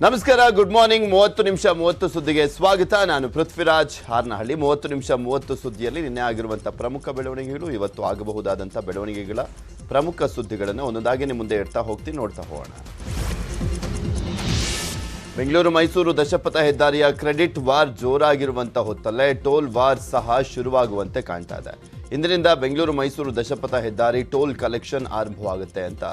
ನಮಸ್ಕಾರ, good morning. 30 ನಿಮಿಷ 30 ಸುದ್ದಿಗೆ ಸ್ವಾಗತ. ನಾನು ಪೃಥ್ವಿರಾಜ್ ಹಾರ್ನಹಳ್ಳಿ. 30 ನಿಮಿಷ 30 ಸುದ್ದಿಯಲ್ಲಿ ನಿನ್ನೆ ಆಗಿರುವಂತಹ ಪ್ರಮುಖ ಬೆಳವಣಿಗೆಗಳು, ಇವತ್ತು ಆಗಬಹುದಾದಂತಹ ಬೆಳವಣಿಗೆಗಳ ಪ್ರಮುಖ ಸುದ್ದಿಗಳನ್ನು ಒಂದೊಂದಾಗಿ ನಿಮ್ಮ ಮುಂದೆ ಇಡ್ತಾ ಹೋಗ್ತೀನಿ, ನೋಡ್ತಾ ಹೋಗೋಣ. ಬೆಂಗಳೂರು ಮೈಸೂರು ದಶಪಥ ಹೆದ್ದಾರಿಯ ಕ್ರೆಡಿಟ್ ವಾರ್ ಜೋರಾಗಿರುವಂತಹ ಹೊತ್ತಲ್ಲೇ ಟೋಲ್ ವಾರ್ ಸಹ ಶುರುವಾಗುವಂತೆ ಕಾಣ್ತಾ ಇದೆ. ಇಂದಿನಿಂದ ಬೆಂಗಳೂರು ಮೈಸೂರು ದಶಪಥ ಹೆದ್ದಾರಿ ಟೋಲ್ ಕಲೆಕ್ಷನ್ ಆರಂಭವಾಗುತ್ತೆ ಅಂತ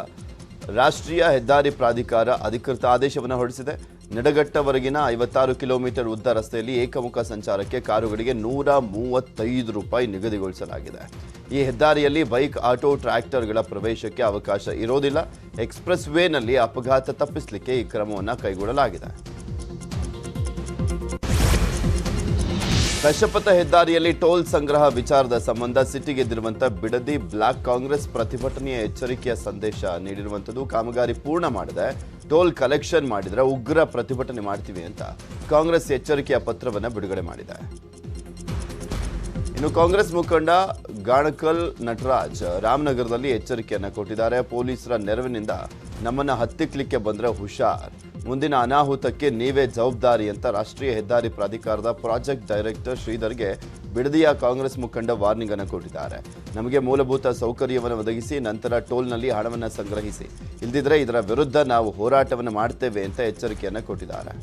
ರಾಷ್ಟ್ರೀಯ ಹೆದ್ದಾರಿ ಪ್ರಾಧಿಕಾರ ಅಧಿಕೃತ ಆದೇಶವನ್ನು ಹೊರಡಿಸಿದೆ. ನಿಡಘಟ್ಟವರೆಗಿನ 56 ಕಿಲೋಮೀಟರ್ ಉದ್ದ ರಸ್ತೆಯಲ್ಲಿ ಏಕಮುಖ ಸಂಚಾರಕ್ಕೆ ಕಾರುಗಳಿಗೆ ₹135 ನಿಗದಿಗೊಳಿಸಲಾಗಿದೆ. ಈ ಹೆದ್ದಾರಿಯಲ್ಲಿ ಬೈಕ್, ಆಟೋ, ಟ್ರ್ಯಾಕ್ಟರ್ಗಳ ಪ್ರವೇಶಕ್ಕೆ ಅವಕಾಶ ಇರೋದಿಲ್ಲ. ಎಕ್ಸ್‌ಪ್ರೆಸ್ ವೇನಲ್ಲಿ ಅಪಘಾತ ತಪ್ಪಿಸಲಿಕ್ಕೆ ಈ ಕ್ರಮವನ್ನು ಕೈಗೊಳ್ಳಲಾಗಿದೆ. ದಶಪಥ ಹೆದ್ದಾರಿಯಲ್ಲಿ ಟೋಲ್ ಸಂಗ್ರಹ ವಿಚಾರದ ಸಂಬಂಧ ಸಿಟ್ಟಿಗೆದ್ದಿರುವಂತಹ ಬಿಡದಿ ಬ್ಲಾಕ್ ಕಾಂಗ್ರೆಸ್ ಪ್ರತಿಭಟನೆಯ ಎಚ್ಚರಿಕೆಯ ಸಂದೇಶ ನೀಡಿರುವಂಥದ್ದು. ಕಾಮಗಾರಿ ಪೂರ್ಣ ಮಾಡದೆ ಟೋಲ್ ಕಲೆಕ್ಷನ್ ಮಾಡಿದರೆ ಉಗ್ರ ಪ್ರತಿಭಟನೆ ಮಾಡ್ತೀವಿ ಅಂತ ಕಾಂಗ್ರೆಸ್ ಎಚ್ಚರಿಕೆಯ ಪತ್ರವನ್ನು ಬಿಡುಗಡೆ ಮಾಡಿದೆ. ಇನ್ನು ಕಾಂಗ್ರೆಸ್ ಮುಖಂಡ ಗಾಣಕಲ್ ನಟರಾಜ್ ರಾಮನಗರದಲ್ಲಿ ಎಚ್ಚರಿಕೆಯನ್ನು ಕೊಟ್ಟಿದ್ದಾರೆ. ಪೊಲೀಸರ ನೆರವಿನಿಂದ ನಮ್ಮನ್ನು ಹತ್ತಿಕ್ಕಲಿಕ್ಕೆ ಬಂದರೆ ಹುಷಾರ್, ಮುಂದಿನ ಅನಾಹುತಕ್ಕೆ ನೀವೇ ಜವಾಬ್ದಾರಿ ಅಂತ ರಾಷ್ಟ್ರೀಯ ಹೆದ್ದಾರಿ ಪ್ರಾಧಿಕಾರದ ಪ್ರಾಜೆಕ್ಟ್ ಡೈರೆಕ್ಟರ್ ಶ್ರೀಧರ್ಗೆ ಬಿಡದಿಯ ಕಾಂಗ್ರೆಸ್ ಮುಖಂಡ ವಾರ್ನಿಂಗ್ ಅನ್ನು ಕೊಟ್ಟಿದ್ದಾರೆ. ನಮಗೆ ಮೂಲಭೂತ ಸೌಕರ್ಯವನ್ನು ಒದಗಿಸಿ ನಂತರ ಟೋಲ್ನಲ್ಲಿ ಹಣವನ್ನು ಸಂಗ್ರಹಿಸಿ, ಇಲ್ಲದಿದ್ದರೆ ಇದರ ವಿರುದ್ಧ ನಾವು ಹೋರಾಟವನ್ನು ಮಾಡ್ತೇವೆ ಅಂತ ಎಚ್ಚರಿಕೆಯನ್ನು ಕೊಟ್ಟಿದ್ದಾರೆ.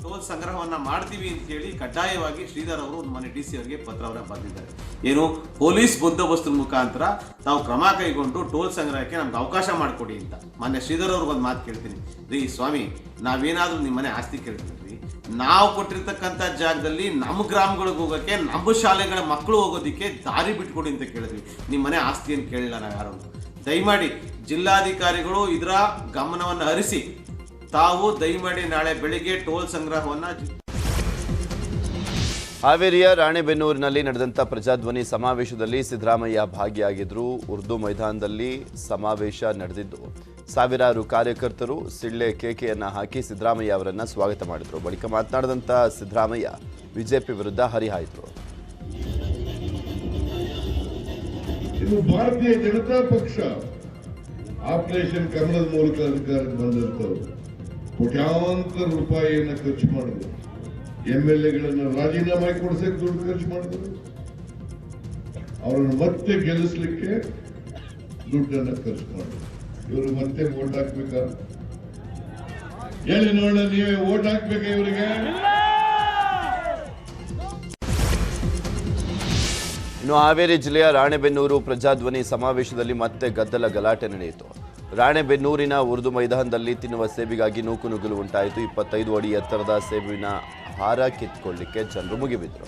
ಟೋಲ್ ಸಂಗ್ರಹವನ್ನ ಮಾಡ್ತೀವಿ ಅಂತ ಹೇಳಿ ಕಡ್ಡಾಯವಾಗಿ ಶ್ರೀಧರ್ ಅವರು ಮನೆ ಡಿ ಸಿ ಅವರಿಗೆ ಪತ್ರವನ್ನ ಬರೆದಿದ್ದಾರೆ. ಏನು ಪೊಲೀಸ್ ಬಂದೋಬಸ್ತ್ ಮುಖಾಂತರ ನಾವು ಕ್ರಮ ಕೈಗೊಂಡು ಟೋಲ್ ಸಂಗ್ರಹಕ್ಕೆ ನಮ್ಗೆ ಅವಕಾಶ ಮಾಡಿಕೊಡಿ ಅಂತ ಮೊನ್ನೆ ಶ್ರೀಧರ್ ಅವ್ರಿಗೆ ಒಂದು ಮಾತು ಕೇಳ್ತೀನಿ. ರೀ ಸ್ವಾಮಿ, ನಾವೇನಾದ್ರೂ ನಿಮ್ಮ ಮನೆ ಆಸ್ತಿ ಕೇಳ್ತೀವಿ, ನಾವು ಕೊಟ್ಟಿರ್ತಕ್ಕಂಥ ಜಾಗದಲ್ಲಿ ನಮ್ಮ ಗ್ರಾಮಗಳಿಗೆ ಹೋಗೋಕ್ಕೆ, ನಮ್ಮ ಶಾಲೆಗಳ ಮಕ್ಕಳು ಹೋಗೋದಿಕ್ಕೆ ದಾರಿ ಬಿಟ್ಕೊಡಿ ಅಂತ ಕೇಳಿದ್ವಿ. ನಿಮ್ಮ ಮನೆ ಆಸ್ತಿಯನ್ನು ಕೇಳಿಲ್ಲ ನಾವು ಯಾರು. ದಯಮಾಡಿ ಜಿಲ್ಲಾಧಿಕಾರಿಗಳು ಇದರ ಗಮನವನ್ನು ಹರಿಸಿ ತಾವು ದಯಮಾಡಿ ನಾಳೆ ಬೆಳಿಗ್ಗೆ ಟೋಲ್ ಸಂಗ್ರಹವನ್ನ. ಹಾವೇರಿಯ ರಾಣೆಬೆನ್ನೂರಿನಲ್ಲಿ ನಡೆದಂಥ ಪ್ರಜಾಧ್ವನಿ ಸಮಾವೇಶದಲ್ಲಿ ಸಿದ್ದರಾಮಯ್ಯ ಭಾಗಿಯಾಗಿದ್ದರು. ಉರ್ದು ಮೈದಾನದಲ್ಲಿ ಸಮಾವೇಶ ನಡೆದಿದ್ದು ಸಾವಿರಾರು ಕಾರ್ಯಕರ್ತರು ಸಿಳ್ಳೆ ಕೇಕೆಯನ್ನು ಹಾಕಿ ಸಿದ್ದರಾಮಯ್ಯ ಅವರನ್ನು ಸ್ವಾಗತ ಮಾಡಿದರು. ಬಳಿಕ ಮಾತನಾಡಿದಂಥ ಸಿದ್ದರಾಮಯ್ಯ ಬಿಜೆಪಿ ವಿರುದ್ಧ ಹರಿಹಾಯ್ದರು. ಇದು ಭಾರತೀಯ ಜನತಾ ಪಕ್ಷ ಆಪರೇಷನ್ ಕಮಲದ ಮೂಲಕ ಅಧಿಕಾರಕ್ಕೆ ಬಂದಂತವರು ಕೋಟ್ಯಾಂತರ ರೂಪಾಯಿಯನ್ನ ಖರ್ಚು ಮಾಡಿದ್ರು. MLAಗಳನ್ನ ರಾಜೀನಾಮೆ ಕೊಡಿಸಕ್ಕೆ ದುಡ್ಡು ಖರ್ಚು ಮಾಡಿದ್ರು. ಅವರನ್ನು ಮತ್ತೆ ಗೆಲ್ಲಿಸ್ಲಿಕ್ಕೆ ದುಡ್ಡನ್ನ ಖರ್ಚು ಮಾಡಿದ್ರು. ಇವರು ಮತ್ತೆ ವೋಟ್ ಹಾಕ್ಬೇಕಾ? ಹೇಳಿ ನೋಡ, ನೀವೇ ವೋಟ್ ಹಾಕ್ಬೇಕಾ ಇವರಿಗೆ? ಇನ್ನು ಹಾವೇರಿ ಜಿಲ್ಲೆಯ ರಾಣೆಬೆನ್ನೂರು ಪ್ರಜಾಧ್ವನಿ ಸಮಾವೇಶದಲ್ಲಿ ಮತ್ತೆ ಗದ್ದಲ ಗಲಾಟೆ ನಡೆಯಿತು. ರಾಣೆಬೆನ್ನೂರಿನ ಉರ್ದು ಮೈದಾನದಲ್ಲಿ ತಿನ್ನುವ ಸೇಬಿಗಾಗಿ ನೂಕುನುಗ್ಗಲು ಉಂಟಾಯಿತು. 25 ಅಡಿ ಎತ್ತರದ ಸೇಬಿನ ಹಾರ ಕಿತ್ಕೊಳ್ಳಿಕ್ಕೆ ಜನರು ಮುಗಿಬಿದ್ರು.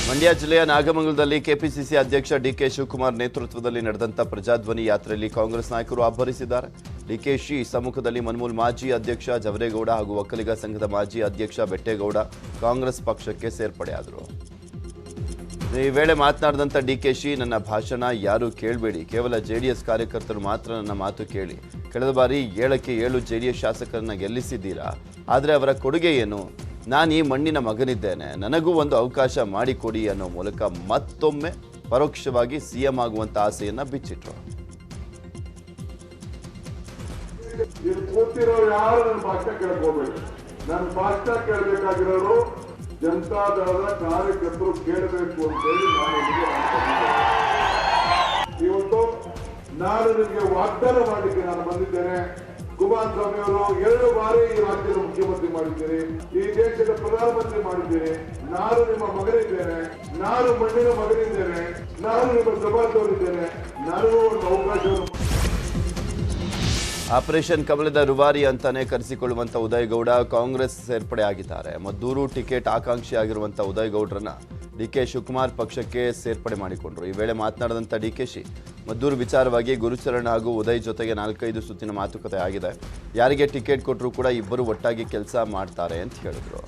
ಮಂಡ್ಯ ಜಿಲ್ಲೆಯ ನಾಗಮಂಗಲದಲ್ಲಿ ಕೆಪಿಸಿಸಿ ಅಧ್ಯಕ್ಷ ಡಿಕೆ ಶಿವಕುಮಾರ್ ನೇತೃತ್ವದಲ್ಲಿ ನಡೆದಂಥ ಪ್ರಜಾಧ್ವನಿ ಯಾತ್ರೆಯಲ್ಲಿ ಕಾಂಗ್ರೆಸ್ ನಾಯಕರು ಅಬ್ಬರಿಸಿದ್ದಾರೆ. ಡಿಕೆಶಿ ಸಮ್ಮುಖದಲ್ಲಿ ಮನ್ಮೂಲ್ ಮಾಜಿ ಅಧ್ಯಕ್ಷ ಜವರೇಗೌಡ ಹಾಗೂ ಒಕ್ಕಲಿಗ ಸಂಘದ ಮಾಜಿ ಅಧ್ಯಕ್ಷ ಬೆಟ್ಟೇಗೌಡ ಕಾಂಗ್ರೆಸ್ ಪಕ್ಷಕ್ಕೆ ಸೇರ್ಪಡೆಯಾದರು. ಈ ವೇಳೆ ಮಾತನಾಡಿದಂಥ ಡಿಕೆಶಿ, ನನ್ನ ಭಾಷಣ ಯಾರು ಕೇಳಬೇಡಿ, ಕೇವಲ JDS ಕಾರ್ಯಕರ್ತರು ಮಾತ್ರ ನನ್ನ ಮಾತು ಕೇಳಿ. ಕಳೆದ ಬಾರಿ 7ಕ್ಕೆ 7 JDS ಶಾಸಕರನ್ನ ಗೆಲ್ಲಿಸಿದ್ದೀರಾ, ಆದರೆ ಅವರ ಕೊಡುಗೆ ಏನು? ನಾನು ಈ ಮಣ್ಣಿನ ಮಗನಿದ್ದೇನೆ, ನನಗೂ ಒಂದು ಅವಕಾಶ ಮಾಡಿಕೊಡಿ ಅನ್ನೋ ಮೂಲಕ ಮತ್ತೊಮ್ಮೆ ಪರೋಕ್ಷವಾಗಿ CM ಆಗುವಂತ ಆಸೆಯನ್ನ ಬಿಚ್ಚಿಟ್ರು. ಯಾರು ನನ್ನ ಭಾಷಣ ಕೇಳ್ಕೋಬೇಡಿ, ನನ್ನ ಭಾಷಣ ಕೇಳಬೇಕಾಗಿರೋರು ಜನತಾದಳದ ಕಾರ್ಯಕರ್ತರು ಕೇಳಬೇಕು ಅಂತೇಳಿ ಇವತ್ತು ನಾನು ನಿಮಗೆ ವಾಗ್ದಾನ ಮಾಡಲಿಕ್ಕೆ ನಾನು ಬಂದಿದ್ದೇನೆ. ಕುಮಾರಸ್ವಾಮಿ ಅವರು 2 ಬಾರಿ ಈ ರಾಜ್ಯದ ಮುಖ್ಯಮಂತ್ರಿ ಮಾಡಿದ್ದೀರಿ, ಈ ದೇಶದ ಪ್ರಧಾನಮಂತ್ರಿ ಮಾಡಿದ್ದೀರಿ. ನಾನು ನಿಮ್ಮ ಮಗನಿದ್ದೇನೆ, ನಾನು ಮಣ್ಣಿನ ಮಗನಿದ್ದೇನೆ, ನಾನು ನಿಮ್ಮ ಸಮಾಜದವರಿದ್ದೇನೆ. ನನಗೂ ಒಂದು ಅವಕಾಶವನ್ನು. ಆಪರೇಷನ್ ಕಮಲದ ರೂವಾರಿ ಅಂತಾನೆ ಕರೆಸಿಕೊಳ್ಳುವಂತ ಉದಯ್ ಗೌಡ ಕಾಂಗ್ರೆಸ್ ಸೇರ್ಪಡೆ ಆಗಿದ್ದಾರೆ. ಮದ್ದೂರು ಟಿಕೆಟ್ ಆಕಾಂಕ್ಷಿಯಾಗಿರುವಂತ ಉದಯ್ ಗೌಡ್ರನ್ನ ಡಿಕೆ ಶಿವಕುಮಾರ್ ಪಕ್ಷಕ್ಕೆ ಸೇರ್ಪಡೆ ಮಾಡಿಕೊಂಡ್ರು. ಈ ವೇಳೆ ಮಾತನಾಡಿದಂಥ ಡಿಕೆಶಿ, ಮದ್ದೂರು ವಿಚಾರವಾಗಿ ಗುರುಚರಣ್ ಹಾಗೂ ಉದಯ್ ಜೊತೆಗೆ 4-5 ಸುತ್ತಿನ ಮಾತುಕತೆ ಆಗಿದೆ. ಯಾರಿಗೆ ಟಿಕೆಟ್ ಕೊಟ್ಟರು ಕೂಡ ಇಬ್ಬರು ಒಟ್ಟಾಗಿ ಕೆಲಸ ಮಾಡ್ತಾರೆ ಅಂತ ಹೇಳಿದ್ರು.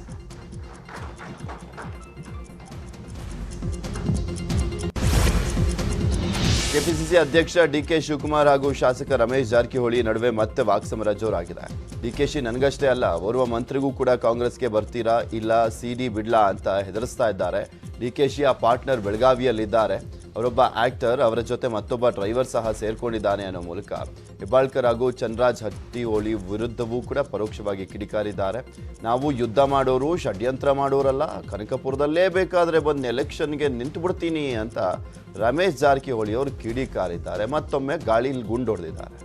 ಕೆಪಿಸಿಸಿ ಅಧ್ಯಕ್ಷ ಡಿಕೆ ಶಿವಕುಮಾರ್ ಹಾಗೂ ಶಾಸಕ ರಮೇಶ್ ಜಾರಕಿಹೊಳಿ ನಡುವೆ ಮತ್ತೆ ವಾಕ್ಸಮರ ಜೋರಾಗಿದೆ. ಡಿಕೆಶಿ ನನಗಷ್ಟೇ ಅಲ್ಲ, ಓರ್ವ ಮಂತ್ರಿಗೂ ಕೂಡ ಕಾಂಗ್ರೆಸ್ಗೆ ಬರ್ತೀರಾ ಇಲ್ಲ CD ಬಿಡ್ಲಾ ಅಂತ ಹೆದರಿಸ್ತಾ ಇದ್ದಾರೆ. ಡಿಕೆಶಿ ಆ ಪಾರ್ಟ್ನರ್ ಬೆಳಗಾವಿಯಲ್ಲಿದ್ದಾರೆ. ಅವರೊಬ್ಬ ಆಕ್ಟರ್, ಅವರ ಜೊತೆ ಮತ್ತೊಬ್ಬ ಡ್ರೈವರ್ ಸಹ ಸೇರ್ಕೊಂಡಿದ್ದಾನೆ ಅನ್ನೋ ಮೂಲಕ ಹೆಬ್ಬಾಳ್ಕರ್ ಹಾಗೂ ಚನ್ರಾಜ್ ಹಟ್ಟಿಹೊಳಿ ವಿರುದ್ಧವೂ ಕೂಡ ಪರೋಕ್ಷವಾಗಿ ಕಿಡಿಕಾರಿದ್ದಾರೆ. ನಾವು ಯುದ್ಧ ಮಾಡೋರು, ಷಡ್ಯಂತ್ರ ಮಾಡೋರಲ್ಲ, ಕನಕಪುರದಲ್ಲೇ ಬೇಕಾದರೆ ಬಂದು ಎಲೆಕ್ಷನ್ಗೆ ನಿಂತು ಬಿಡ್ತೀನಿ ಅಂತ ರಮೇಶ್ ಜಾರಕಿಹೊಳಿ ಅವರು ಕಿಡಿಕಾರಿದ್ದಾರೆ. ಮತ್ತೊಮ್ಮೆ ಗಾಳಿಲಿ ಗುಂಡು ಹೊಡೆದಿದ್ದಾರೆ.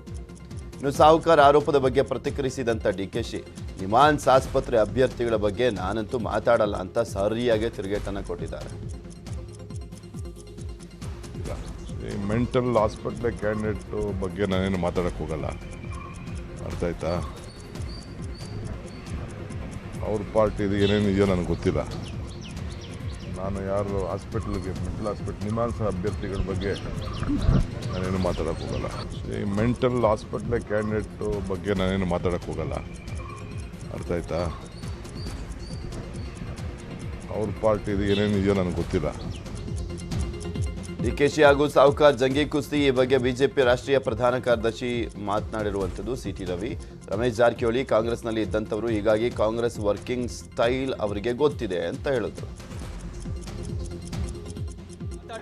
ಇನ್ನು ಸಾಹುಕಾರ್ ಆರೋಪದ ಬಗ್ಗೆ ಪ್ರತಿಕ್ರಿಯಿಸಿದಂಥ ಡಿಕೆಶಿ, ನಿಮಾನ್ಸ್ ಆಸ್ಪತ್ರೆ ಅಭ್ಯರ್ಥಿಗಳ ಬಗ್ಗೆ ನಾನಂತೂ ಮಾತಾಡಲ್ಲ ಅಂತ ಸರಿಯಾಗಿ ತಿರುಗೇಟನ್ನು ಕೊಟ್ಟಿದ್ದಾರೆ. ಈ ಮೆಂಟಲ್ ಹಾಸ್ಪಿಟ್ಲ್ ಕ್ಯಾಂಡಿಡೇಟ್ ಬಗ್ಗೆ ನಾನೇನು ಮಾತಾಡೋಕ್ಕೆ ಹೋಗಲ್ಲ, ಅರ್ಥ ಆಯ್ತಾ? ಅವ್ರ ಪಾರ್ಟಿದು ಏನೇನಿದೆಯೋ ನನಗೆ ಗೊತ್ತಿಲ್ಲ. ನಾನು ಯಾರು ಹಾಸ್ಪಿಟ್ಲಿಗೆ ಮೆಂಟಲ್ ಹಾಸ್ಪಿಟ್ಲ್ ನಿಮಾನ್ಸ್ ಅಭ್ಯರ್ಥಿಗಳ ಬಗ್ಗೆ ನಾನೇನು ಮಾತಾಡೋಕ್ಕೆ ಹೋಗಲ್ಲ. ಈ ಮೆಂಟಲ್ ಹಾಸ್ಪಿಟ್ಲ್ ಕ್ಯಾಂಡಿಡೇಟ್ ಬಗ್ಗೆ ನಾನೇನು ಮಾತಾಡೋಕ್ಕೆ ಹೋಗಲ್ಲ, ಅರ್ಥ ಆಯ್ತಾ? ಅವ್ರ ಪಾರ್ಟಿದು ಏನೇನಿದೆಯೋ ನನಗೆ ಗೊತ್ತಿಲ್ಲ. ಡಿಕೆಶಿ ಹಾಗೂ ಸಾಹುಕಾರ್ ಜಂಗಿ ಕುಸ್ತಿ, ಈ ಬಗ್ಗೆ ಬಿಜೆಪಿ ರಾಷ್ಟ್ರೀಯ ಪ್ರಧಾನ ಕಾರ್ಯದರ್ಶಿ ಮಾತನಾಡಿರುವಂಥದ್ದು. ಸಿಟಿ ರವಿ, ರಮೇಶ್ ಜಾರಕಿಹೊಳಿ ಕಾಂಗ್ರೆಸ್ನಲ್ಲಿ ಇದ್ದಂಥವರು, ಹೀಗಾಗಿ ಕಾಂಗ್ರೆಸ್ ವರ್ಕಿಂಗ್ ಸ್ಟೈಲ್ ಅವರಿಗೆ ಗೊತ್ತಿದೆ ಅಂತ ಹೇಳಿದ್ರು.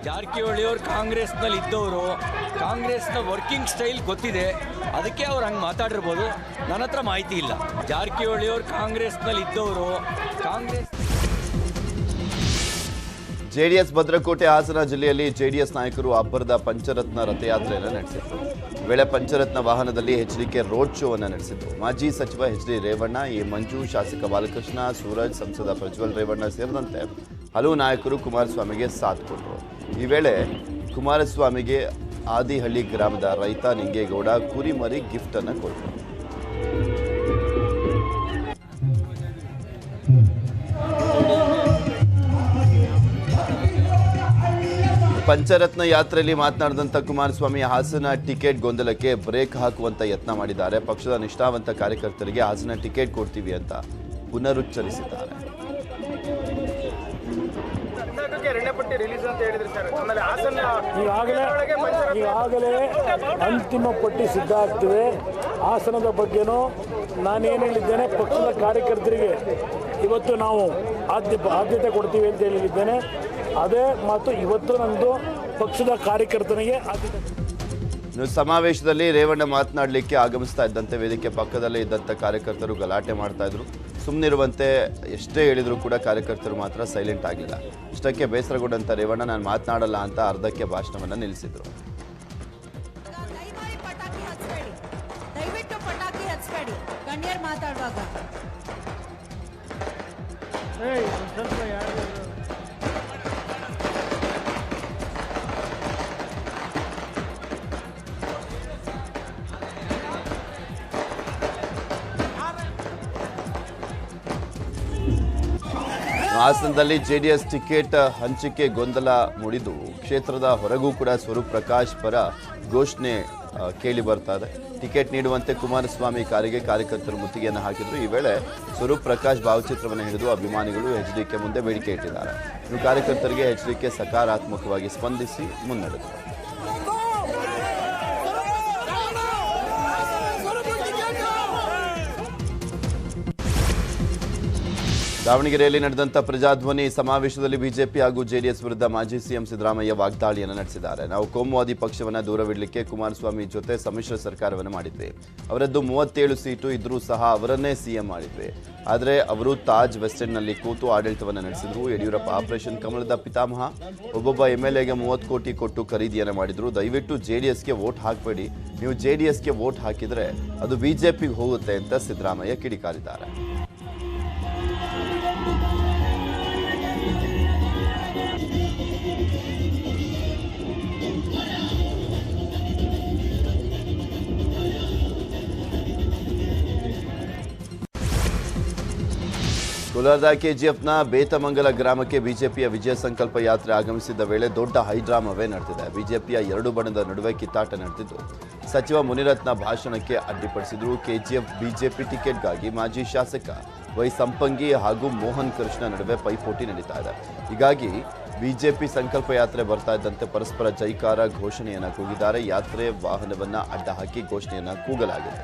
ಜಾರಕಿಹೊಳಿ ಅವರು ಕಾಂಗ್ರೆಸ್ನಲ್ಲಿ ಇದ್ದವರು, ಕಾಂಗ್ರೆಸ್ನ ವರ್ಕಿಂಗ್ ಸ್ಟೈಲ್ ಗೊತ್ತಿದೆ, ಅದಕ್ಕೆ ಅವ್ರು ಹಂಗೆ ಮಾತಾಡಿರ್ಬೋದು. ನನ್ನ ಹತ್ರ ಮಾಹಿತಿ ಇಲ್ಲ. ಜಾರಕಿಹೊಳಿ ಅವರು ಕಾಂಗ್ರೆಸ್ನಲ್ಲಿ ಇದ್ದವರು, ಕಾಂಗ್ರೆಸ್ ಜೆಡಿಎಸ್ ಭದ್ರಕೋಟೆ ಹಾಸನ ಜಿಲ್ಲೆಯಲ್ಲಿ ಜೆಡಿಎಸ್ ನಾಯಕರು ಅಬ್ಬರದ ಪಂಚರತ್ನ ರಥಯಾತ್ರೆಯನ್ನು ನಡೆಸಿದರು. ವೇಳೆ ಪಂಚರತ್ನ ವಾಹನದಲ್ಲಿ ಎಚ್ಡಿಕೆ ರೋಡ್ ಶೋ ಅನ್ನು ನಡೆಸಿದರು. ಮಾಜಿ ಸಚಿವ ಎಚ್ಡಿ ರೇವಣ್ಣ, ಎ ಮಂಜು, ಶಾಸಕ ಬಾಲಕೃಷ್ಣ, ಸೂರಜ್, ಸಂಸದ ಪ್ರಜ್ವಲ್ ರೇವಣ್ಣ ಸೇರಿದಂತೆ ಹಲವು ನಾಯಕರು ಕುಮಾರಸ್ವಾಮಿಗೆ ಸಾಥ್ ಕೊಟ್ಟರು. ಈ ವೇಳೆ ಕುಮಾರಸ್ವಾಮಿಗೆ ಆದಿಹಳ್ಳಿ ಗ್ರಾಮದ ರೈತ ನಿಂಗೇಗೌಡ ಕುರಿಮರಿ ಗಿಫ್ಟ್ ಅನ್ನು ಕೊಟ್ಟರು. ಪಂಚರತ್ನ ಯಾತ್ರೆಯಲ್ಲಿ ಮಾತನಾಡಿದಂಥ ಕುಮಾರಸ್ವಾಮಿ ಹಾಸನ ಟಿಕೆಟ್ ಗೊಂದಲಕ್ಕೆ ಬ್ರೇಕ್ ಹಾಕುವಂತ ಯತ್ನ ಮಾಡಿದ್ದಾರೆ. ಪಕ್ಷದ ನಿಷ್ಠಾವಂತ ಕಾರ್ಯಕರ್ತರಿಗೆ ಹಾಸನ ಟಿಕೆಟ್ ಕೊಡ್ತೀವಿ ಅಂತ ಪುನರುಚ್ಚರಿಸಿದ್ದಾರೆ. ಈಗಾಗಲೇ ಅಂತಿಮ ಪಟ್ಟಿ ಸಿದ್ಧ ಆಗ್ತಿದೆ. ಹಾಸನದ ಬಗ್ಗೆನೂ ನಾನೇನು ಹೇಳಿದ್ದೇನೆ, ಪಕ್ಷದ ಕಾರ್ಯಕರ್ತರಿಗೆ ಇವತ್ತು ನಾವು ಆದ್ಯತೆ ಕೊಡ್ತೀವಿ ಅಂತ ಹೇಳಿದ್ದೇನೆ. ಅದೇ ಮಾತು ಇವತ್ತು ನಂದು ಪಕ್ಷದ ಕಾರ್ಯಕರ್ತನಿಗೆ ಆದ್ಯತೆ. ಸಮಾವೇಶದಲ್ಲಿ ರೇವಣ್ಣ ಮಾತನಾಡಲಿಕ್ಕೆ ಆಗಮಿಸ್ತಾ ಇದ್ದಂತೆ ವೇದಿಕೆ ಪಕ್ಕದಲ್ಲೇ ಇದ್ದಂಥ ಕಾರ್ಯಕರ್ತರು ಗಲಾಟೆ ಮಾಡ್ತಾ ಇದ್ರು. ಸುಮ್ಮನಿರುವಂತೆ ಎಷ್ಟೇ ಹೇಳಿದ್ರು ಕೂಡ ಕಾರ್ಯಕರ್ತರು ಮಾತ್ರ ಸೈಲೆಂಟ್ ಆಗಲಿಲ್ಲ. ಇಷ್ಟಕ್ಕೆ ಬೇಸರಗೊಂಡಂತ ರೇವಣ್ಣ ನಾನು ಮಾತನಾಡಲ್ಲ ಅಂತ ಅರ್ಧಕ್ಕೆ ಭಾಷಣವನ್ನು ನಿಲ್ಲಿಸಿದ್ರು. ದಯವಿಟ್ಟು ಪಟಾಕಿ ಹಚ್ಚಬೇಡಿ ಗಣ್ಯರು ಮಾತಾಡುವಾಗ. ಹಾಸನದಲ್ಲಿ ಜೆಡಿಎಸ್ ಟಿಕೆಟ್ ಹಂಚಿಕೆ ಗೊಂದಲ ಮೂಡಿದ್ದು, ಕ್ಷೇತ್ರದ ಹೊರಗೂ ಕೂಡ ಸ್ವರೂಪ್ ಪ್ರಕಾಶ್ ಪರ ಘೋಷಣೆ ಕೇಳಿ ಬರ್ತಾ ಇದೆ. ಟಿಕೆಟ್ ನೀಡುವಂತೆ ಕುಮಾರಸ್ವಾಮಿ ಕಾರಿಗೆ ಕಾರ್ಯಕರ್ತರು ಮುತ್ತಿಗೆಯನ್ನು ಹಾಕಿದ್ರು. ಈ ವೇಳೆ ಸ್ವರೂಪ್ ಪ್ರಕಾಶ್ ಭಾವಚಿತ್ರವನ್ನು ಹಿಡಿದು ಅಭಿಮಾನಿಗಳು ಎಚ್ಡಿಕೆ ಮುಂದೆ ಬೇಡಿಕೆ ಇಟ್ಟಿದ್ದಾರೆ. ಇನ್ನು ಕಾರ್ಯಕರ್ತರಿಗೆ ಎಚ್ಡಿಕೆ ಸಕಾರಾತ್ಮಕವಾಗಿ ಸ್ಪಂದಿಸಿ ಮುನ್ನಡೆದರು. ದಾವಣಗೆರೆಯಲ್ಲಿ ನಡೆದಂಥ ಪ್ರಜಾಧ್ವನಿ ಸಮಾವೇಶದಲ್ಲಿ ಬಿಜೆಪಿ ಹಾಗೂ ಜೆಡಿಎಸ್ ವಿರುದ್ಧ ಮಾಜಿ ಸಿಎಂ ಸಿದ್ದರಾಮಯ್ಯ ವಾಗ್ದಾಳಿಯನ್ನು ನಡೆಸಿದ್ದಾರೆ. ನಾವು ಕೋಮುವಾದಿ ಪಕ್ಷವನ್ನು ದೂರವಿಡಲಿಕ್ಕೆ ಕುಮಾರಸ್ವಾಮಿ ಜೊತೆ ಸಮ್ಮಿಶ್ರ ಸರ್ಕಾರವನ್ನು ಮಾಡಿದ್ವಿ. ಅವರದ್ದು 37 ಸೀಟು ಇದ್ರೂ ಸಹ ಅವರನ್ನೇ ಸಿಎಂ ಮಾಡಿದ್ವಿ. ಆದರೆ ಅವರು ತಾಜ್ ವೆಸ್ಟ್ ಎಂಡ್ನಲ್ಲಿ ಕೂತು ಆಡಳಿತವನ್ನು ನಡೆಸಿದ್ರು. ಯಡಿಯೂರಪ್ಪ ಆಪರೇಷನ್ ಕಮಲದ ಪಿತಾಮಹ. ಒಬ್ಬೊಬ್ಬ ಎಂಎಲ್ಎಗೆ 30 ಕೋಟಿ ಕೊಟ್ಟು ಖರೀದಿಯನ್ನು ಮಾಡಿದ್ರು. ದಯವಿಟ್ಟು ಜೆಡಿಎಸ್ಗೆ ವೋಟ್ ಹಾಕಬೇಡಿ, ನೀವು ಜೆಡಿಎಸ್ಗೆ ವೋಟ್ ಹಾಕಿದರೆ ಅದು ಬಿಜೆಪಿಗೆ ಹೋಗುತ್ತೆ ಅಂತ ಸಿದ್ದರಾಮಯ್ಯ ಕಿಡಿಕಾರಿದ್ದಾರೆ. ಕೋಲಾರದ ಕೆಜಿಎಫ್ನ ಬೇತಮಂಗಲ ಗ್ರಾಮಕ್ಕೆ ಬಿಜೆಪಿಯ ವಿಜಯ ಸಂಕಲ್ಪ ಯಾತ್ರೆ ಆಗಮಿಸಿದ್ದ ವೇಳೆ ದೊಡ್ಡ ಹೈಡ್ರಾಮವೇ ನಡೆದಿದೆ. ಬಿಜೆಪಿಯ 2 ಬಣದ ನಡುವೆ ಕಿತ್ತಾಟ ನಡೆದಿದ್ದು, ಸಚಿವ ಮುನಿರತ್ನ ಭಾಷಣಕ್ಕೆ ಅಡ್ಡಿಪಡಿಸಿದ್ರು. ಕೆಜಿಎಫ್ ಬಿಜೆಪಿ ಟಿಕೆಟ್ಗಾಗಿ ಮಾಜಿ ಶಾಸಕ ವೈ ಸಂಪಂಗಿ ಹಾಗೂ ಮೋಹನ್ ಕೃಷ್ಣ ನಡುವೆ ಪೈಪೋಟಿ ನಡೀತಾ ಇದೆ. ಹೀಗಾಗಿ ಬಿಜೆಪಿ ಸಂಕಲ್ಪ ಯಾತ್ರೆ ಬರ್ತಾ ಇದ್ದಂತೆ ಪರಸ್ಪರ ಜೈಕಾರ ಘೋಷಣೆಯನ್ನು ಕೂಗಿದ್ದಾರೆ. ಯಾತ್ರೆ ವಾಹನವನ್ನ ಅಡ್ಡ ಹಾಕಿ ಘೋಷಣೆಯನ್ನು ಕೂಗಲಾಗಿದೆ.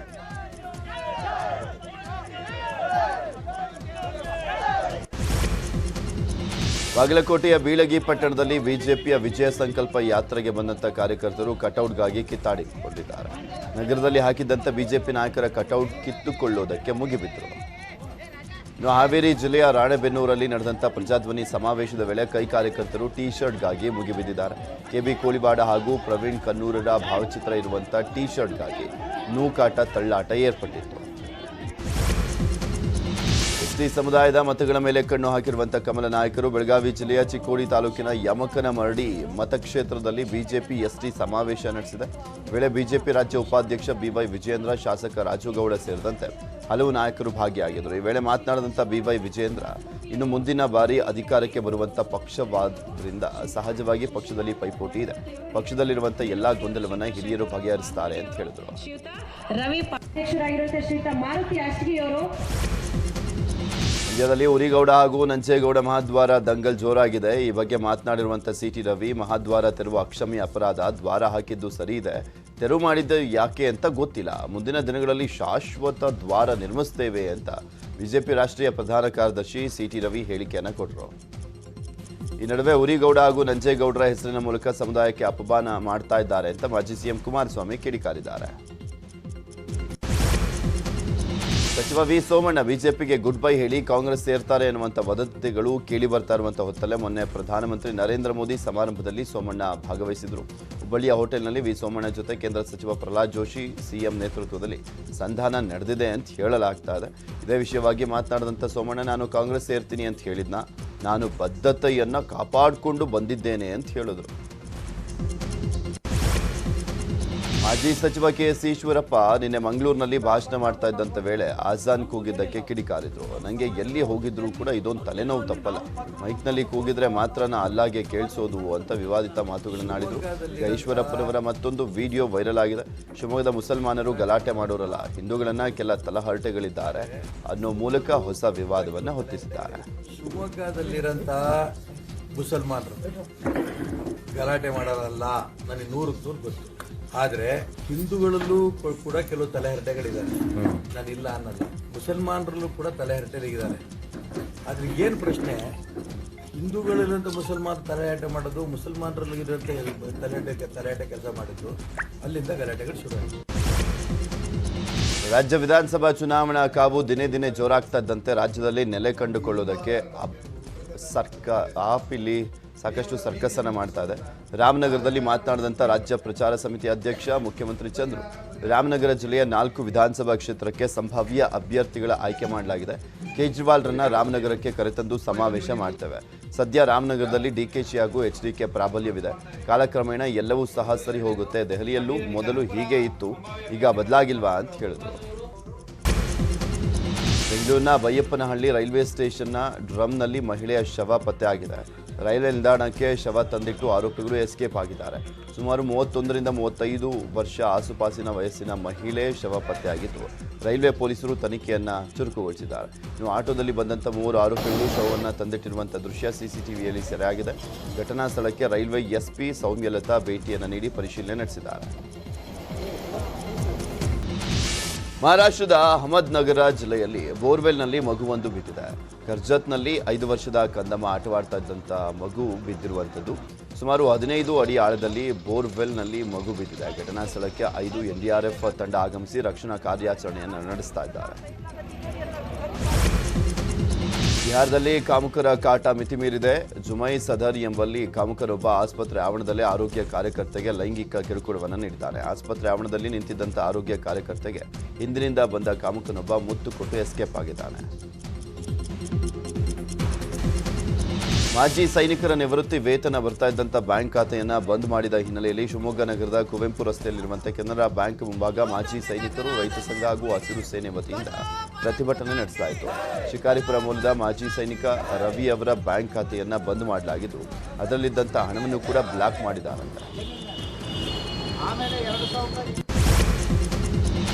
ಬಾಗಲಕೋಟೆಯ ಬೀಳಗಿ ಪಟ್ಟಣದಲ್ಲಿ ಬಿಜೆಪಿಯ ವಿಜಯ ಸಂಕಲ್ಪ ಯಾತ್ರೆಗೆ ಬಂದಂತ ಕಾರ್ಯಕರ್ತರು ಕಟೌಟ್ಗಾಗಿ ಕಿತ್ತಾಡಿಕೊಂಡಿದ್ದಾರೆ. ನಗರದಲ್ಲಿ ಹಾಕಿದ್ದಂತ ಬಿಜೆಪಿ ನಾಯಕರ ಕಟೌಟ್ ಕಿತ್ತುಕೊಳ್ಳುವುದಕ್ಕೆ ಮುಗಿಬಿದ್ದರು. ಇನ್ನು ಹಾವೇರಿ ಜಿಲ್ಲೆಯ ರಾಣೆಬೆನ್ನೂರಲ್ಲಿ ನಡೆದಂತ ಪ್ರಜಾಧ್ವನಿ ಸಮಾವೇಶದ ವೇಳೆ ಕೈ ಕಾರ್ಯಕರ್ತರು ಟಿ ಶರ್ಟ್ಗಾಗಿ ಮುಗಿಬಿದ್ದಿದ್ದಾರೆ. ಕೆಬಿ ಕೋಳಿವಾಡ ಹಾಗೂ ಪ್ರವೀಣ್ ಕನ್ನೂರರ ಭಾವಚಿತ್ರ ಇರುವಂತ ಟಿ ಶರ್ಟ್ಗಾಗಿ ನೂಕಾಟ ತಳ್ಳಾಟ ಏರ್ಪಟ್ಟಿತ್ತು. ಎಸ್ಟಿ ಸಮುದಾಯದ ಮತಗಳ ಮೇಲೆ ಕಣ್ಣು ಹಾಕಿರುವಂತಹ ಕಮಲ ನಾಯಕರು ಬೆಳಗಾವಿ ಜಿಲ್ಲೆಯ ಚಿಕ್ಕೋಡಿ ತಾಲೂಕಿನ ಯಮಕನಮರಡಿ ಮತಕ್ಷೇತ್ರದಲ್ಲಿ ಬಿಜೆಪಿ ಎಸ್ಟಿ ಸಮಾವೇಶ ನಡೆಸಿದೆ. ವೇಳೆ ಬಿಜೆಪಿ ರಾಜ್ಯ ಉಪಾಧ್ಯಕ್ಷ ಬಿವೈ ವಿಜಯೇಂದ್ರ, ಶಾಸಕ ರಾಜುಗೌಡ ಸೇರಿದಂತೆ ಹಲವು ನಾಯಕರು ಭಾಗಿಯಾಗಿದ್ದರು. ಈ ವೇಳೆ ಮಾತನಾಡಿದಂಥ ಬಿವೈ ವಿಜಯೇಂದ್ರ, ಇನ್ನು ಮುಂದಿನ ಬಾರಿ ಅಧಿಕಾರಕ್ಕೆ ಬರುವಂತ ಪಕ್ಷವಾದ್ರಿಂದ ಸಹಜವಾಗಿ ಪಕ್ಷದಲ್ಲಿ ಪೈಪೋಟಿ ಇದೆ. ಪಕ್ಷದಲ್ಲಿರುವಂಥ ಎಲ್ಲಾ ಗೊಂದಲವನ್ನ ಹಿರಿಯರು ಬಗೆಹರಿಸುತ್ತಾರೆ ಅಂತ ಹೇಳಿದರು. ರವಿ ಅಧ್ಯಕ್ಷರಾಗಿರುವಂತಹ ಶ್ರೀಯುತ ಮಾರುತಿ ಅಷ್ಟಗಿಯವರು ಮಂಡ್ಯದಲ್ಲಿ ಉರಿಗೌಡ ಹಾಗೂ ನಂಜೇಗೌಡ ಮಹಾದ್ವಾರ ದಂಗಲ್ ಜೋರಾಗಿದೆ. ಈ ಬಗ್ಗೆ ಮಾತನಾಡಿರುವಂಥ ಸಿಟಿ ರವಿ, ಮಹಾದ್ವಾರ ತೆರವು ಅಕ್ಷಮ್ಯ ಅಪರಾಧ, ದ್ವಾರ ಹಾಕಿದ್ದು ಸರಿ ಇದೆ, ತೆರವು ಮಾಡಿದ್ದು ಯಾಕೆ ಅಂತ ಗೊತ್ತಿಲ್ಲ, ಮುಂದಿನ ದಿನಗಳಲ್ಲಿ ಶಾಶ್ವತ ದ್ವಾರ ನಿರ್ಮಿಸ್ತೇವೆ ಅಂತ ಬಿಜೆಪಿ ರಾಷ್ಟ್ರೀಯ ಪ್ರಧಾನ ಕಾರ್ಯದರ್ಶಿ ಸಿಟಿ ರವಿ ಹೇಳಿಕೆಯನ್ನು ಕೊಟ್ಟರು. ಈ ನಡುವೆ ಉರಿಗೌಡ ಹಾಗೂ ನಂಜೇಗೌಡರ ಹೆಸರಿನ ಮೂಲಕ ಸಮುದಾಯಕ್ಕೆ ಅಪಮಾನ ಮಾಡ್ತಾ ಇದ್ದಾರೆ ಅಂತ ಮಾಜಿ ಸಿಎಂ ಕುಮಾರಸ್ವಾಮಿ ಕಿಡಿಕಾರಿದ್ದಾರೆ. ಸಚಿವ ವಿ ಸೋಮಣ್ಣ ಬಿಜೆಪಿಗೆ ಗುಡ್ ಬೈ ಹೇಳಿ ಕಾಂಗ್ರೆಸ್ ಸೇರ್ತಾರೆ ಎನ್ನುವಂಥ ವದಂತಿಗಳು ಕೇಳಿ ಬರ್ತಾ ಇರುವಂಥ ಹೊತ್ತಲ್ಲೇ ಮೊನ್ನೆ ಪ್ರಧಾನಮಂತ್ರಿ ನರೇಂದ್ರ ಮೋದಿ ಸಮಾರಂಭದಲ್ಲಿ ಸೋಮಣ್ಣ ಭಾಗವಹಿಸಿದರು. ಹುಬ್ಬಳ್ಳಿಯ ಹೋಟೆಲ್ನಲ್ಲಿ ವಿ ಸೋಮಣ್ಣ ಜೊತೆ ಕೇಂದ್ರ ಸಚಿವ ಪ್ರಹ್ಲಾದ್ ಜೋಶಿ, ಸಿಎಂ ನೇತೃತ್ವದಲ್ಲಿ ಸಂಧಾನ ನಡೆದಿದೆ ಅಂತ ಹೇಳಲಾಗ್ತಾ ಇದೆ. ಇದೇ ವಿಷಯವಾಗಿ ಮಾತನಾಡಿದಂಥ ಸೋಮಣ್ಣ, ನಾನು ಕಾಂಗ್ರೆಸ್ ಸೇರ್ತೀನಿ ಅಂತ ಹೇಳಿದ್ನ, ನಾನು ಬದ್ಧತೆಯನ್ನು ಕಾಪಾಡಿಕೊಂಡು ಬಂದಿದ್ದೇನೆ ಅಂತ ಹೇಳಿದ್ರು. ಮಾಜಿ ಸಚಿವ ಕೆಎಸ್ ಈಶ್ವರಪ್ಪ ನಿನ್ನೆ ಮಂಗಳೂರಿನಲ್ಲಿ ಭಾಷಣ ಮಾಡ್ತಾ ಇದ್ದಂಥ ವೇಳೆ ಆಜಾನ್ ಕೂಗಿದ್ದಕ್ಕೆ ಕಿಡಿಕಾರಿದ್ರು. ನನಗೆ ಎಲ್ಲಿ ಹೋಗಿದ್ರು ಕೂಡ ಇದೊಂದು ತಲೆನೋವು ತಪ್ಪಲ್ಲ, ಮೈಕ್ನಲ್ಲಿ ಕೂಗಿದ್ರೆ ಮಾತ್ರನ ಅಲ್ಲಾಗೆ ಕೇಳಿಸೋದು ಅಂತ ವಿವಾದಿತ ಮಾತುಗಳನ್ನಾಡಿದ್ರು. ಈಗ ಈಶ್ವರಪ್ಪನವರ ಮತ್ತೊಂದು ವಿಡಿಯೋ ವೈರಲ್ ಆಗಿದೆ. ಶಿವಮೊಗ್ಗದ ಮುಸಲ್ಮಾನರು ಗಲಾಟೆ ಮಾಡೋರಲ್ಲ, ಹಿಂದೂಗಳನ್ನ ಕೆಲ ತಲಹರಟೆಗಳಿದ್ದಾರೆ ಅನ್ನೋ ಮೂಲಕ ಹೊಸ ವಿವಾದವನ್ನು ಹೊತ್ತಿಸಿದ್ದಾರೆ. ಶಿವಮೊಗ್ಗದಲ್ಲಿರೋಂಥ ಮುಸಲ್ಮಾನರು ಗಲಾಟೆ ಮಾಡೋರಲ್ಲ, ನನಗೆ 100% ಗೊತ್ತು. ಆದರೆ ಹಿಂದೂಗಳಲ್ಲೂ ಕೂಡ ಕೆಲವು ತಲೆಹರಟೆಗಳಿದ್ದಾರೆ, ನಾನಿಲ್ಲ ಅನ್ನಲ್ಲ. ಮುಸಲ್ಮಾನರಲ್ಲೂ ಕೂಡ ತಲೆಹರಟೆಗಳಿದ್ದಾರೆ. ಆದರೆ ಏನು ಪ್ರಶ್ನೆ, ಹಿಂದೂಗಳಲ್ಲಿರುವಂಥ ಮುಸಲ್ಮಾನರು ತಲೆಹರಟೆ ಮಾಡೋದು, ಮುಸಲ್ಮಾನರಲ್ಲಿ ಇರುವಂಥ ತಲೆಹರಟೆ ಕೆಲಸ ಮಾಡಿದ್ದು, ಅಲ್ಲಿಂದ ಗಲಾಟೆಗಳು ಶುರುವಾಯಿತು. ರಾಜ್ಯ ವಿಧಾನಸಭಾ ಚುನಾವಣಾ ಕಾವು ದಿನೇ ದಿನೇ ಜೋರಾಗ್ತಾ ಇದ್ದಂತೆ ರಾಜ್ಯದಲ್ಲಿ ನೆಲೆ ಕಂಡುಕೊಳ್ಳೋದಕ್ಕೆ ಇಲ್ಲಿ ಸಾಕಷ್ಟು ಸರ್ಕಸನ್ನು ಮಾಡ್ತಾ ಇದೆ. ರಾಮನಗರದಲ್ಲಿ ಮಾತನಾಡಿದಂಥ ರಾಜ್ಯ ಪ್ರಚಾರ ಸಮಿತಿ ಅಧ್ಯಕ್ಷ ಮುಖ್ಯಮಂತ್ರಿ ಚಂದ್ರು, ರಾಮನಗರ ಜಿಲ್ಲೆಯ 4 ವಿಧಾನಸಭಾ ಕ್ಷೇತ್ರಕ್ಕೆ ಸಂಭಾವ್ಯ ಅಭ್ಯರ್ಥಿಗಳ ಆಯ್ಕೆ ಮಾಡಲಾಗಿದೆ. ಕೇಜ್ರಿವಾಲ್ರನ್ನ ರಾಮನಗರಕ್ಕೆ ಕರೆತಂದು ಸಮಾವೇಶ ಮಾಡ್ತೇವೆ. ಸದ್ಯ ರಾಮನಗರದಲ್ಲಿ ಡಿಕೆಶಿ ಹಾಗೂ HDK ಪ್ರಾಬಲ್ಯವಿದೆ. ಕಾಲಕ್ರಮೇಣ ಎಲ್ಲವೂ ಸಹ ಸರಿ ಹೋಗುತ್ತೆ. ದೆಹಲಿಯಲ್ಲೂ ಮೊದಲು ಹೀಗೆ ಇತ್ತು, ಈಗ ಬದಲಾಗಿಲ್ವಾ ಅಂತ ಹೇಳಿದ್ರು. ಬೆಂಗಳೂರಿನ ಬೈಯಪ್ಪನಹಳ್ಳಿ ರೈಲ್ವೆ ಸ್ಟೇಷನ್ನ ಡ್ರಮ್ನಲ್ಲಿ ಮಹಿಳೆಯ ಶವ ಪತ್ತೆ ಆಗಿದೆ. ರೈಲ್ವೆ ನಿಲ್ದಾಣಕ್ಕೆ ಶವ ತಂದಿಟ್ಟು ಆರೋಪಿಗಳು ಎಸ್ಕೇಪ್ ಆಗಿದ್ದಾರೆ. ಸುಮಾರು 31ರಿಂದ 35 ವರ್ಷ ಆಸುಪಾಸಿನ ವಯಸ್ಸಿನ ಮಹಿಳೆ ಶವ ಪತ್ತೆಯಾಗಿದ್ದು, ರೈಲ್ವೆ ಪೊಲೀಸರು ತನಿಖೆಯನ್ನು ಚುರುಕುಗೊಳಿಸಿದ್ದಾರೆ. ಇನ್ನು ಆಟೋದಲ್ಲಿ ಬಂದಂಥ 3 ಆರೋಪಿಗಳು ಶವವನ್ನು ತಂದಿಟ್ಟಿರುವಂಥ ದೃಶ್ಯ ಸಿಸಿಟಿವಿಯಲ್ಲಿ ಸೆರೆಯಾಗಿದೆ. ಘಟನಾ ಸ್ಥಳಕ್ಕೆ ರೈಲ್ವೆ SP ಸೌಮ್ಯಲತಾ ಭೇಟಿಯನ್ನು ನೀಡಿ ಪರಿಶೀಲನೆ ನಡೆಸಿದ್ದಾರೆ. ಮಹಾರಾಷ್ಟ್ರದ ಅಹಮದ್ನಗರ ಜಿಲ್ಲೆಯಲ್ಲಿ ಬೋರ್ವೆಲ್ನಲ್ಲಿ ಮಗುವೊಂದು ಬಿದ್ದಿದೆ. ಕರ್ಜತ್ನಲ್ಲಿ 5 ವರ್ಷದ ಕಂದಮ್ಮ ಆಟವಾಡ್ತಾ ಇದ್ದಂಥ ಮಗು ಬಿದ್ದಿರುವಂಥದ್ದು. ಸುಮಾರು 15 ಅಡಿ ಆಳದಲ್ಲಿ ಬೋರ್ವೆಲ್ನಲ್ಲಿ ಮಗು ಬಿದ್ದಿದೆ. ಘಟನಾ ಸ್ಥಳಕ್ಕೆ 5 NDRF ತಂಡ ಆಗಮಿಸಿ ರಕ್ಷಣಾ ಕಾರ್ಯಾಚರಣೆಯನ್ನು ನಡೆಸ್ತಾ ಇದ್ದಾರೆ. ಬಿಹಾರದಲ್ಲಿ ಕಾಮುಕರ ಕಾಟ ಮಿತಿಮೀರಿದೆ. ಜುಮೈ ಸದರ್ ಎಂಬಲ್ಲಿ ಕಾಮುಕರೊಬ್ಬ ಆಸ್ಪತ್ರೆ ಆವರಣದಲ್ಲೇ ಆರೋಗ್ಯ ಕಾರ್ಯಕರ್ತೆಗೆ ಲೈಂಗಿಕ ಕಿರುಕುಳವನ್ನು ನೀಡಿದ್ದಾನೆ. ಆಸ್ಪತ್ರೆ ಆವರಣದಲ್ಲಿ ನಿಂತಿದ್ದಂಥ ಆರೋಗ್ಯ ಕಾರ್ಯಕರ್ತೆಗೆ ಹಿಂದಿನಿಂದ ಬಂದ ಕಾಮುಕನೊಬ್ಬ ಮುತ್ತು ಕೊಟ್ಟು ಎಸ್ಕೇಪ್ ಆಗಿದ್ದಾನೆ. ಮಾಜಿ ಸೈನಿಕರ ನಿವೃತ್ತಿ ವೇತನ ಬರ್ತಾ ಇದ್ದಂಥ ಬ್ಯಾಂಕ್ ಖಾತೆಯನ್ನು ಬಂದ್ ಮಾಡಿದ ಹಿನ್ನೆಲೆಯಲ್ಲಿ ಶಿವಮೊಗ್ಗ ನಗರದ ಕುವೆಂಪು ರಸ್ತೆಯಲ್ಲಿರುವಂಥ ಕೆನರಾ ಬ್ಯಾಂಕ್ ಮುಂಭಾಗ ಮಾಜಿ ಸೈನಿಕರು, ರೈತ ಸಂಘ ಹಾಗೂ ಹಸಿರು ಸೇನೆ ವತಿಯಿಂದ ಪ್ರತಿಭಟನೆ ನಡೆಸಲಾಯಿತು. ಶಿಕಾರಿಪುರ ಮೂಲದ ಮಾಜಿ ಸೈನಿಕ ರವಿ ಅವರ ಬ್ಯಾಂಕ್ ಖಾತೆಯನ್ನು ಬಂದ್ ಮಾಡಲಾಗಿದ್ದು, ಅದರಲ್ಲಿದ್ದಂಥ ಹಣವನ್ನು ಕೂಡ ಬ್ಲಾಕ್ ಮಾಡಿದ್ದಾರಂತೆ.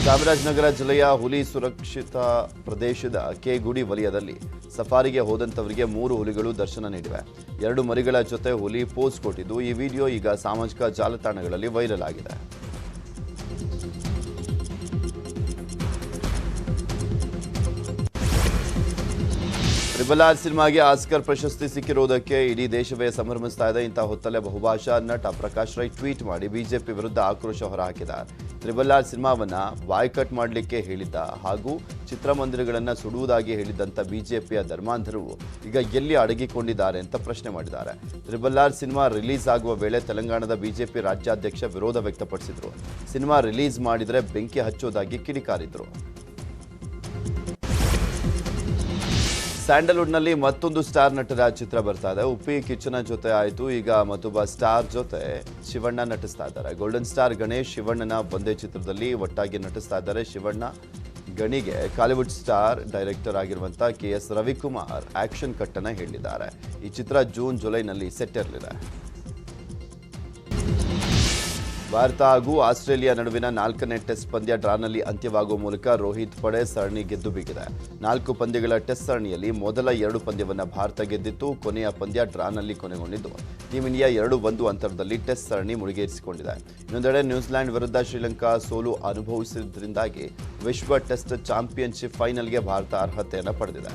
ಚಾಮರಾಜನಗರ ಜಿಲ್ಲೆಯ ಹುಲಿ ಸುರಕ್ಷಿತ ಪ್ರದೇಶದ ಕೆಗುಡಿ ವಲಯದಲ್ಲಿ ಸಫಾರಿಗೆ ಹೋದಂಥವರಿಗೆ 3 ಹುಲಿಗಳು ದರ್ಶನ ನೀಡಿವೆ. 2 ಮರಿಗಳ ಜೊತೆ ಹುಲಿ ಪೋಸ್ ಕೊಟ್ಟಿದ್ದು, ಈ ವಿಡಿಯೋ ಈಗ ಸಾಮಾಜಿಕ ಜಾಲತಾಣಗಳಲ್ಲಿ ವೈರಲ್ ಆಗಿದೆ. RRR ಸಿನಿಮಾಗೆ ಆಸ್ಕರ್ ಪ್ರಶಸ್ತಿ ಸಿಕ್ಕಿರುವುದಕ್ಕೆ ಇಡೀ ದೇಶವೇ ಸಂಭ್ರಮಿಸ್ತಾ ಇದೆ. ಇಂಥ ಹೊತ್ತಲ್ಲೇ ಬಹುಭಾಷಾ ನಟ ಪ್ರಕಾಶ್ ರೈ ಟ್ವೀಟ್ ಮಾಡಿ ಬಿಜೆಪಿ ವಿರುದ್ಧ ಆಕ್ರೋಶ ಹೊರಹಾಕಿದ್ದಾರೆ. RRR ಸಿನಿಮಾವನ್ನ ಬಾಯ್ಕಟ್ ಮಾಡಲಿಕ್ಕೆ ಹೇಳಿದ್ದ ಹಾಗೂ ಚಿತ್ರಮಂದಿರಗಳನ್ನು ಸುಡುವುದಾಗಿ ಹೇಳಿದ್ದಂಥ ಬಿಜೆಪಿಯ ಧರ್ಮಾಂಧರು ಈಗ ಎಲ್ಲಿ ಅಡಗಿಕೊಂಡಿದ್ದಾರೆ ಅಂತ ಪ್ರಶ್ನೆ ಮಾಡಿದ್ದಾರೆ. RRR ಸಿನಿಮಾ ರಿಲೀಸ್ ಆಗುವ ವೇಳೆ ತೆಲಂಗಾಣದ ಬಿಜೆಪಿ ರಾಜ್ಯಾಧ್ಯಕ್ಷ ವಿರೋಧ ವ್ಯಕ್ತಪಡಿಸಿದ್ರು. ಸಿನಿಮಾ ರಿಲೀಸ್ ಮಾಡಿದರೆ ಬೆಂಕಿ ಹಚ್ಚೋದಾಗಿ ಕಿಡಿಕಾರಿದ್ರು. ಸ್ಯಾಂಡಲ್ವುಡ್ನಲ್ಲಿ ಮತ್ತೊಂದು ಸ್ಟಾರ್ ನಟರ ಚಿತ್ರ ಬರ್ತಾ ಇದೆ. ಉಪ್ಪಿ ಕಿಚ್ಚನ ಜೊತೆ ಆಯಿತು, ಈಗ ಮತ್ತೊಬ್ಬ ಸ್ಟಾರ್ ಜೊತೆ ಶಿವಣ್ಣ ನಟಿಸ್ತಾ ಇದ್ದಾರೆ. ಗೋಲ್ಡನ್ ಸ್ಟಾರ್ ಗಣೇಶ್ ಶಿವಣ್ಣನ ಒಂದೇ ಚಿತ್ರದಲ್ಲಿ ಒಟ್ಟಾಗಿ ನಟಿಸ್ತಾ ಇದ್ದಾರೆ. ಶಿವಣ್ಣ ಗಣಿಗೆ ಕಾಲಿವುಡ್ ಸ್ಟಾರ್ ಡೈರೆಕ್ಟರ್ ಆಗಿರುವಂಥ KS ರವಿಕುಮಾರ್ ಆಕ್ಷನ್ ಕಟ್ಟನ್ನು ಹೇಳಿದ್ದಾರೆ. ಈ ಚಿತ್ರ ಜೂನ್ ಜುಲೈನಲ್ಲಿ ಸೆಟ್ ಇರಲಿದೆ. ಭಾರತ ಹಾಗೂ ಆಸ್ಟ್ರೇಲಿಯಾ ನಡುವಿನ 4ನೇ ಟೆಸ್ಟ್ ಪಂದ್ಯ ಡ್ರಾನಲ್ಲಿ ಅಂತ್ಯವಾಗುವ ಮೂಲಕ ರೋಹಿತ್ ಪಡೆ ಸರಣಿ ಗೆದ್ದು ಬೀಗಿದೆ. 4 ಪಂದ್ಯಗಳ ಟೆಸ್ಟ್ ಸರಣಿಯಲ್ಲಿ ಮೊದಲ 2 ಪಂದ್ಯವನ್ನು ಭಾರತ ಗೆದ್ದಿತ್ತು. ಕೊನೆಯ ಪಂದ್ಯ ಡ್ರಾನಲ್ಲಿ ಕೊನೆಗೊಂಡಿದ್ದು ಟೀಮ್ ಇಂಡಿಯಾ 2-1 ಅಂತರದಲ್ಲಿ ಟೆಸ್ಟ್ ಸರಣಿ ಮುಳುಗೇರಿಸಿಕೊಂಡಿದೆ. ಇನ್ನೊಂದೆಡೆ ನ್ಯೂಜಿಲೆಂಡ್ ವಿರುದ್ಧ ಶ್ರೀಲಂಕಾ ಸೋಲು ಅನುಭವಿಸಿದ್ರಿಂದಾಗಿ ವಿಶ್ವ ಟೆಸ್ಟ್ ಚಾಂಪಿಯನ್ಶಿಪ್ ಫೈನಲ್ಗೆ ಭಾರತ ಅರ್ಹತೆಯನ್ನು ಪಡೆದಿದೆ.